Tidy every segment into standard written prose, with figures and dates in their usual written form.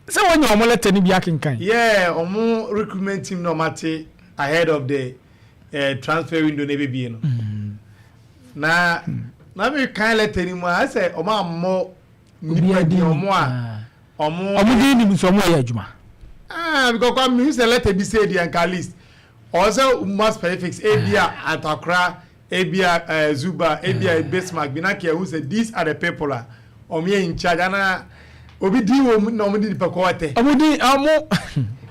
So when you let any be akin yeah, omo recruitment team no matter ahead of the transfer window never be no. Na me kan let any more I say omo mo nipa di omo a omo di ni so omo ya adwuma. Because come me say let be say the anchor list. Also must prefix Abia Atakra, Abia Zuba, Abia Bismarck Binaki who said these are the people omo in charge na obi di wo no mo di pekote omudi amo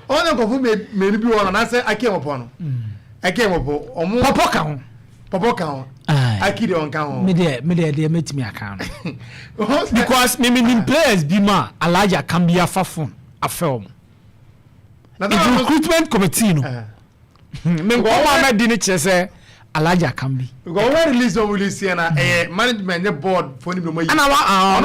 ona ko fu me bi wona na say akem opo no akem opo omo popo ka ho akide on ka ho me de metimi aka no because me players bi ma alaja can be afafon afel na recruitment committee no me go ma di ni chese alaja can be because when release na management board for ni mo yi ana wa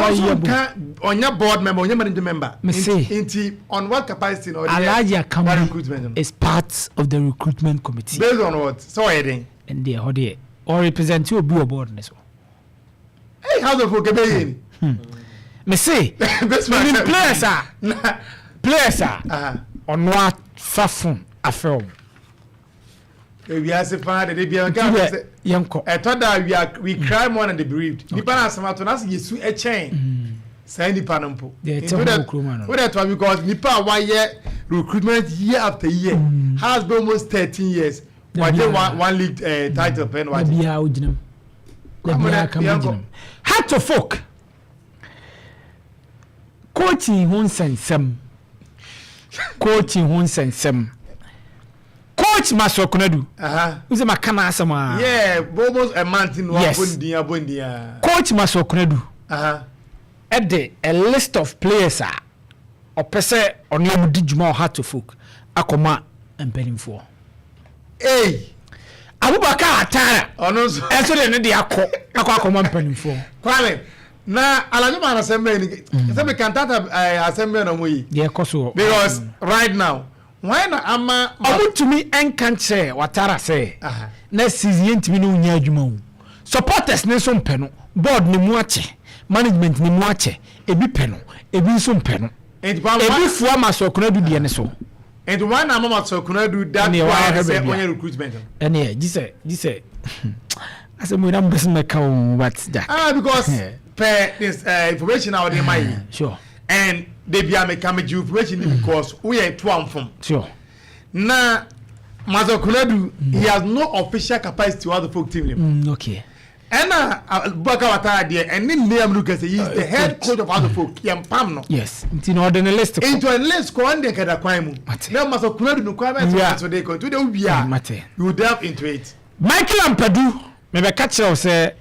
on board member on management member in on what capacity no alaja can be is part of the recruitment committee based on what so heading and they how they or represent you be board this one hey how the folk be me say players on what fafun afel we are se fa de bia nka say yanko etoda we cry more than the bereaved nipa na asamato na se yesu e chen say nipa no mpo because nipa wa ye recruitment year after year has been almost 13 years why they one league title pen why bia oginam hat to folk coaching hun sensem coach Masokunadu. Who's a makana sama? Yeah, almost a month in bondia. Coach Masokunadu. At a list of players or pese on your dijuma had to folk. Akoma and penning for. Hey, Abubakar Atara. Ono so. Eso de ne akoma penning for. Kwale. Na alajuma assembly. Say cantata assembly no moyi. Yeah, koso. Because right now why na ama omutumi enkanche watara say na season ntimi no nya adwuma supporters ne so mpeno board ne mu ache management ne mu ache ebi peno ebi so mpeno ebi fuwa Masokunadu die ne so and why na Masokunadu that why say on recruitment ene gise ase mo na mbese meka but that because per this information out in my sure and they be am come information because we are two from sure na Masokunadu he has no official capacity to other folk team okay and Baka Watara there and then name look as he is the head coach of other folk yam pam no yes in order the list into a list ko ande kada kwaimu na Masokunadu no kwame so they go to the ubia you delve into it Michael Ampadu me be catch you say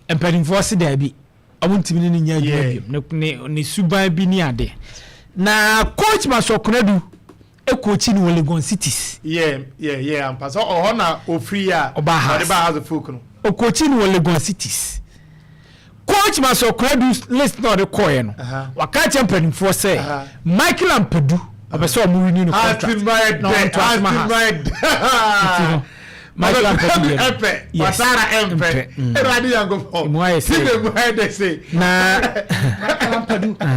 empadinfo se da bi amuntimi ni nya adwuma ne suban bi ni ade na coach Masokunadu e coach ni Legon cities yeah and pass o na ofri a the ba has a folk no o coach ni Legon cities coach Masokunadu list no de koye no waka champion for say Michael Ampadu abeso omu renew contract Michael Empe, Pasara Empe. Everybody go for. Say.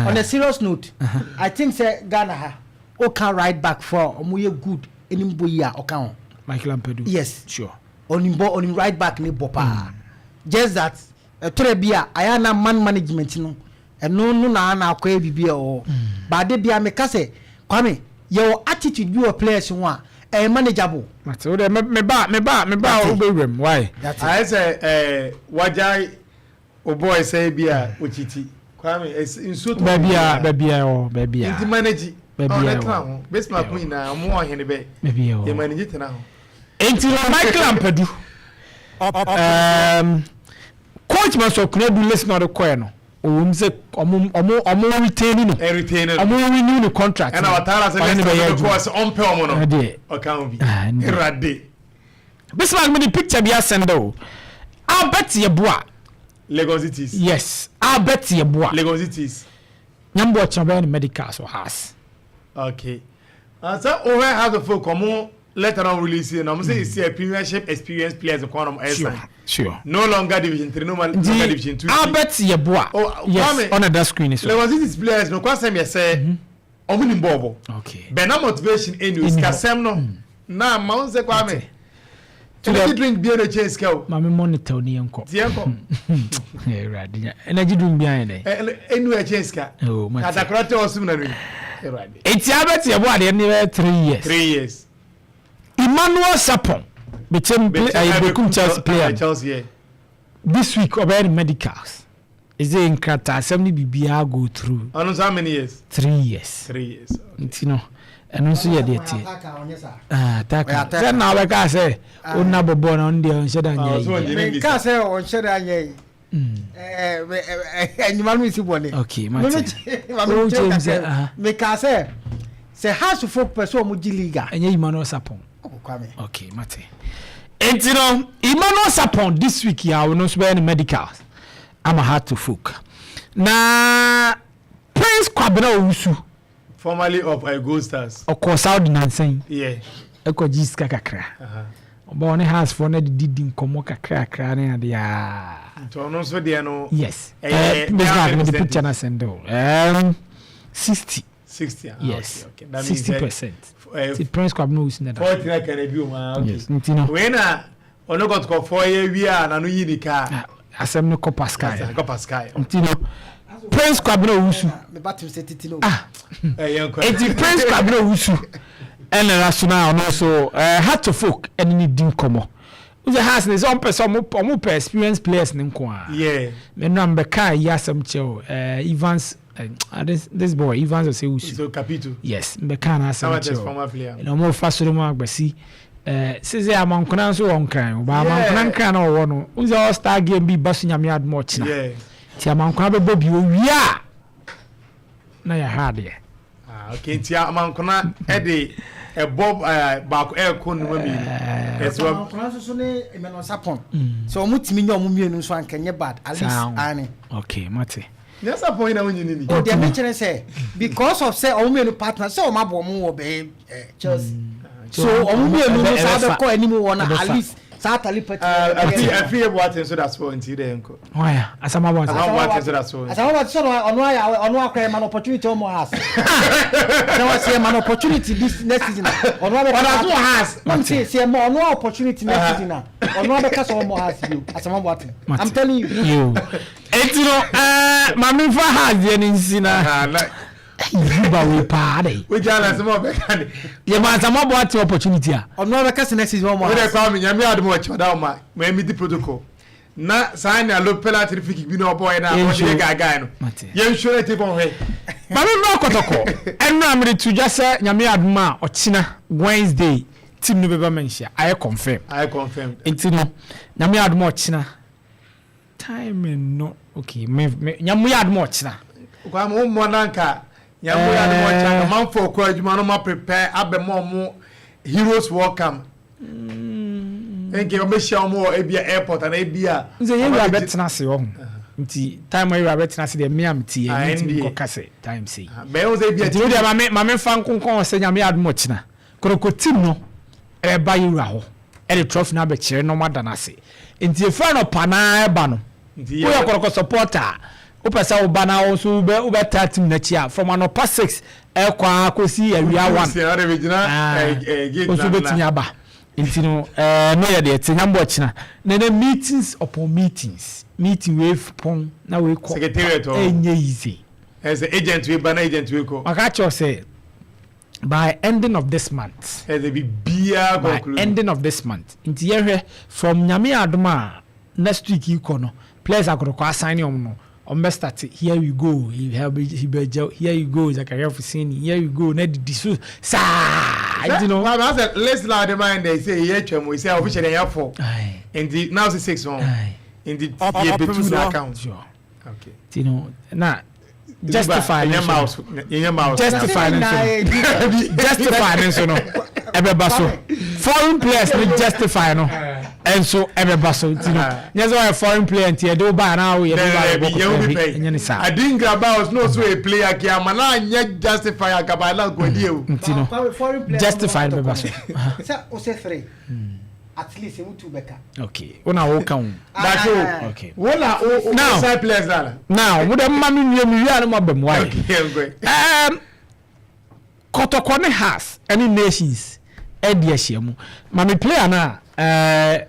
On a serious note, I think say Ghana ha o can ride back for omuye good enimbo ya o kan. Michael Empe. Yes, sure. On him ride back ni bopa. Just that Trebia ayana man management no. No na akwa bibia o. Ba de bia me ka say Kwame your attitude you players one manageable. So me ba obewem why? I say wajai o boy say bia ochiti. Kwame insuit baby. Inti manage. Baby. Best my queen na mo ohene be. Baby. E manage tena ho. Enti Michael Ampadu. Coach Masokunadu listen on the coin no. Say omo retain no. Omo renew the contract. And our Tara say because on pe omo no. O kan bi. Irade. Bismarck me the picture be send o. I bet ye boa. Lagos cities. Yes, I bet ye boa. Lagos cities. Number chamber medical so has. Okay. So over has the folk omo later on release no I'm say it's a premiership experience players of Quantum Sure. No longer division 3 no longer division 2. I bet ye boa. Oh, yes, on that screen is. Lagos cities players no kwasem ye say omuni mbobo okay bena motivation enu skasem no na ma unse kwa me energy drink bi na change scale ma me monitor ni enko radi energy drink bi an dey enu e change scale kata krote osum na ni radi eti abeti ebo ade ni 3 years Emmanuel Sarpong became Chelsea player Chelsea this week about medicals is it in Qatar 70 BBA go through how many years 3 years you know and also you dey attack then now like I say una bobo na on dey on sheda nyai me ka say on sheda nyai animal mi si bone okay me ka say has to folk person mu gi liga enye Emmanuel Sarpong okay mate and you know Emmanuel Sarpong this week ya we no spare any medicals I'm a hard to folk na Prince Kwabena Owusu formerly of Gold Stars of course Saudi Nansen yeah eko jiska kakra oba one has for na didi nkomo kakra na de ya to no so de no yes the picture na sendo 60 yes okay that 60% the Prince Kwabena Owusu na 40 na can be okay yes ntino when ono got ko 4 year wi na no yinika asem no ko Pascal ntino Prince Kwabena Owusu me batim se titino eti Prince Kwabena Owusu and rational no so had to folk and ni dim komo uze has ne some person mo experience players ne nko a yeah me no ambeka yasam cheo Evans this boy Evans say Owusu so Capito yes mbeka na asam cheo former player no mo fasoro mo agbasi seze amankona so won kan ba amankona kan na wo no uze all star game bi basu nyame admo china yeah ti amankona be bobi owia na ya hard okay ti amankona e de bob back ko no ma mi eso amankona so ne Emmanuel Sarpong so omutimi nya omumienu so ankenye bad at least ani okay mate yes Sarpong na wonyi ni o de mention say because of say omumienu partner say o mabo mu wo be Chelsea so omumienu no sa be ko animu wona at least Satali pet. I feel what so that's for until then. Oh yeah, asama what so that's for. Asama what so ono akwa man opportunity on more house. There was a man opportunity this next season. Ono be that's house. I'm say more ono opportunity next season. Ono be case on more house you. Asama what. I'm telling you. Etino mami fa house ye nsina. Yuba we party. We jala some be kan. Ye ma some about opportunity a. Ono be case next season more. We dey call me nyame admo choda ma. Me meet protocol. Na sign a low penalty free kick bi no boy na o dey gaga no. Ye nsure take on he. Mami no Kotoko. Enu amre to just say nyame admo a ochina Wednesday team no be ba mention. I confirm. Intino nyame admo ochina. Time no okay. Me nyame admo ochina. Kwa mo mo nanka nyamu ya no changa man for ko adwuma no ma prepare abemo mo heroes welcome enke o be shia mo e bia airport na e bia nze ye wa betena se wo nti time we wa betena se de me am ti e nti ko kase time say be o ze bia ti o de ma me fa nkonkon se nyame admo china krokotim no e ba yura ho e de trophy na be kire no madana se nti e fa no pana e ba no nti wo ya koroko supporter upesa ubana also ube 30 na chia from an upper 6 ekwa akosi awia 1 gate also betimi aba intino no ya de tinyambo china na meetings upon meeting with pon na we ko secretariat enye easy as the agent we ban agent we ko akacho say by ending of this month as a bia conclude ending of this month inti yehwe from nyame adoma next week you no players akoroko assign you no on start here you go here you go Zakaria Fusini here you go na disu sa you know I said let's loud mind they say here twem we say officially here for and the now 6 on in the Opemsuo account sure okay you know na justify in your mouse justify so no ebeba so foreign players no justify no and so ebeba so you know yes why foreign player ntia do ba na we I didn't grab out no so a player ki amana nya justify agabala gwadi o foreign player justify ebeba so say o say 3 at least you two beka okay una wo kan that's all okay wona o side players dala now we dem mami wi no mabam why Kotoko ne has any nations edi ehyiamu mame player na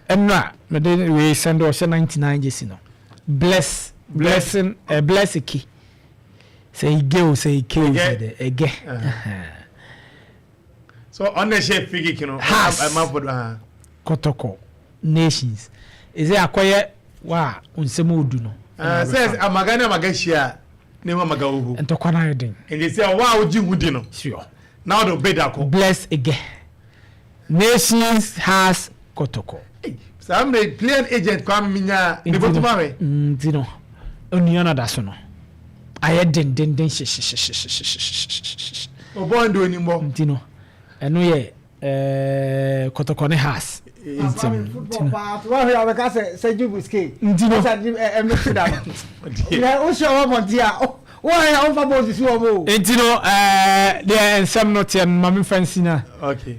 enra me dey we send us 99 jesi no blessing Ege say Ege so on the shape figure kino Kotoko Nations is there akoye wa unsemu odu no says amagana magashia ne ma magawu entokwa na yeden and they say wa oji hudi no sure now the bedako bless Ege Nations has Kotoko some may play an agent come minya ne botuma we ntino oniona da so no aye den obondo ni mbo ntino eno ye Kotoko ne has football part wa ya ka say Jubuski ntino ya o show mo dia wa ya on fa bo si o mo ntino there some not mami fancy na okay